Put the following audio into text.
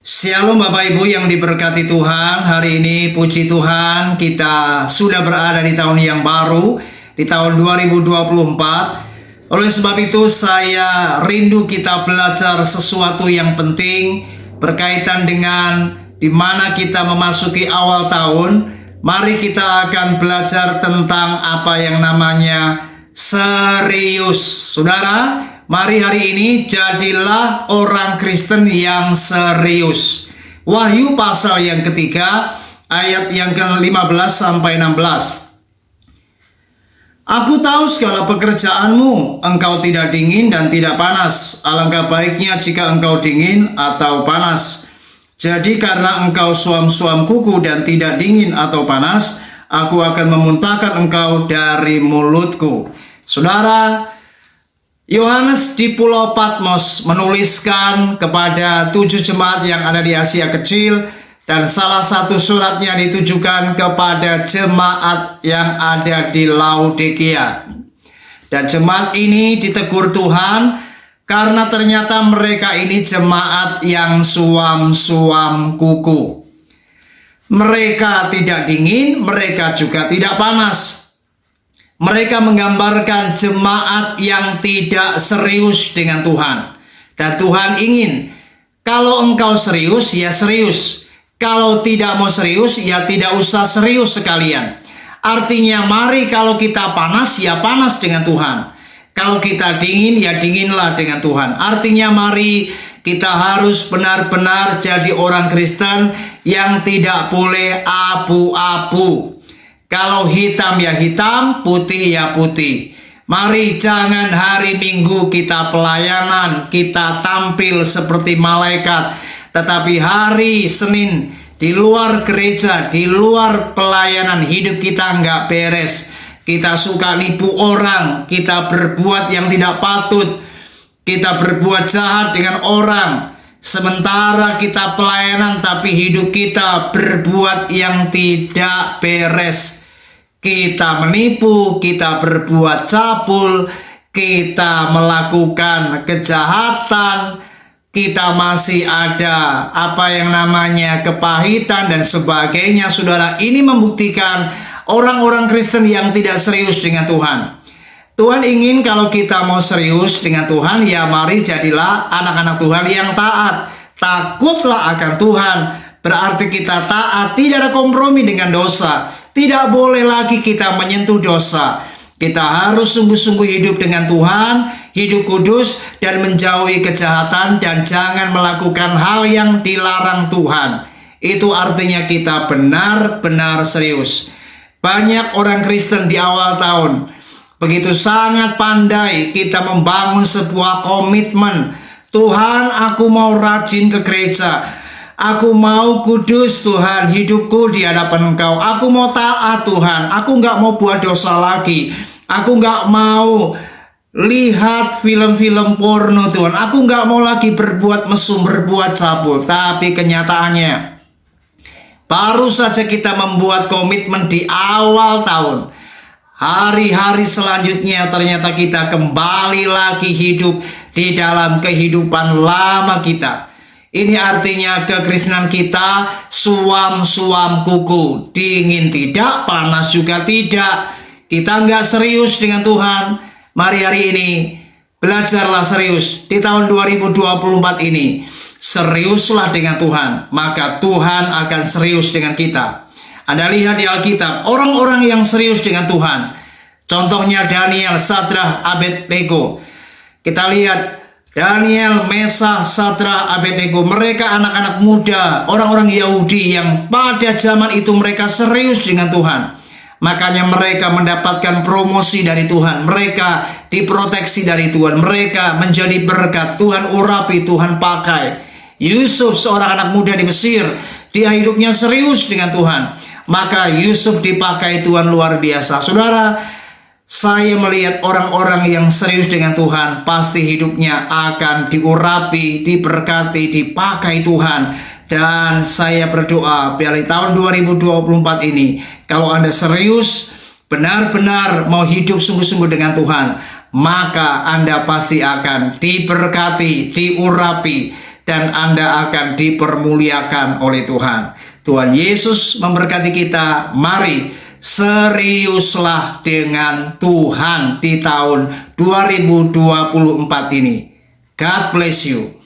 Shalom Bapak Ibu yang diberkati Tuhan. Hari ini puji Tuhan kita sudah berada di tahun yang baru, di tahun 2024. Oleh sebab itu saya rindu kita belajar sesuatu yang penting berkaitan dengan di mana kita memasuki awal tahun. Mari kita akan belajar tentang apa yang namanya serius. Saudara, mari hari ini jadilah orang Kristen yang serius. Wahyu pasal yang ketiga ayat yang ke-15 sampai 16. Aku tahu segala pekerjaanmu, engkau tidak dingin dan tidak panas. Alangkah baiknya jika engkau dingin atau panas. Jadi karena engkau suam-suam kuku dan tidak dingin atau panas, aku akan memuntahkan engkau dari mulutku. Saudara, Yohanes di Pulau Patmos menuliskan kepada 7 jemaat yang ada di Asia Kecil, dan salah satu suratnya ditujukan kepada jemaat yang ada di Laodikia. Dan jemaat ini ditegur Tuhan karena ternyata mereka ini jemaat yang suam-suam kuku. Mereka tidak dingin, mereka juga tidak panas. Mereka menggambarkan jemaat yang tidak serius dengan Tuhan. Dan Tuhan ingin, kalau engkau serius, ya serius. Kalau tidak mau serius, ya tidak usah serius sekalian. Artinya mari kalau kita panas, ya panas dengan Tuhan. Kalau kita dingin, ya dinginlah dengan Tuhan. Artinya mari kita harus benar-benar jadi orang Kristen yang tidak boleh abu-abu. Kalau hitam ya hitam, putih ya putih. Mari jangan hari Minggu kita pelayanan, kita tampil seperti malaikat. Tetapi hari Senin di luar gereja, di luar pelayanan, hidup kita nggak beres. Kita suka nipu orang, kita berbuat yang tidak patut, kita berbuat jahat dengan orang. Sementara kita pelayanan tapi hidup kita berbuat yang tidak beres. Kita menipu, kita berbuat cabul, kita melakukan kejahatan, kita masih ada apa yang namanya kepahitan dan sebagainya. Saudara, ini membuktikan orang-orang Kristen yang tidak serius dengan Tuhan. Tuhan ingin kalau kita mau serius dengan Tuhan, ya mari jadilah anak-anak Tuhan yang taat. Takutlah akan Tuhan, berarti kita taat, tidak ada kompromi dengan dosa. Tidak boleh lagi kita menyentuh dosa. Kita harus sungguh-sungguh hidup dengan Tuhan, hidup kudus, dan menjauhi kejahatan, dan jangan melakukan hal yang dilarang Tuhan. Itu artinya kita benar-benar serius. Banyak orang Kristen di awal tahun begitu sangat pandai kita membangun sebuah komitmen. Tuhan, aku mau rajin ke gereja. Aku mau kudus Tuhan, hidupku di hadapan Engkau. Aku mau taat Tuhan. Aku nggak mau buat dosa lagi. Aku nggak mau lihat film-film porno Tuhan. Aku nggak mau lagi berbuat mesum, berbuat cabul. Tapi kenyataannya, baru saja kita membuat komitmen di awal tahun, hari-hari selanjutnya ternyata kita kembali lagi hidup di dalam kehidupan lama kita. Ini artinya kekristenan kita suam-suam kuku. Dingin tidak, panas juga tidak. Kita nggak serius dengan Tuhan. Mari hari ini belajarlah serius. Di tahun 2024 ini seriuslah dengan Tuhan, maka Tuhan akan serius dengan kita. Anda lihat di Alkitab, orang-orang yang serius dengan Tuhan. Contohnya Daniel, Sadrah, Abednego. Kita lihat Daniel, Mesah, Sadrah, Abednego. Mereka anak-anak muda, orang-orang Yahudi yang pada zaman itu mereka serius dengan Tuhan. Makanya mereka mendapatkan promosi dari Tuhan. Mereka diproteksi dari Tuhan. Mereka menjadi berkat. Tuhan urapi, Tuhan pakai. Yusuf, seorang anak muda di Mesir, dia hidupnya serius dengan Tuhan. Maka Yusuf dipakai Tuhan luar biasa. Saudara, saya melihat orang-orang yang serius dengan Tuhan pasti hidupnya akan diurapi, diberkati, dipakai Tuhan. Dan saya berdoa biar di tahun 2024 ini, kalau Anda serius, benar-benar mau hidup sungguh-sungguh dengan Tuhan, maka Anda pasti akan diberkati, diurapi, dan Anda akan dipermuliakan oleh Tuhan. Tuhan Yesus memberkati kita. Mari seriuslah dengan Tuhan di tahun 2024 ini. God bless you.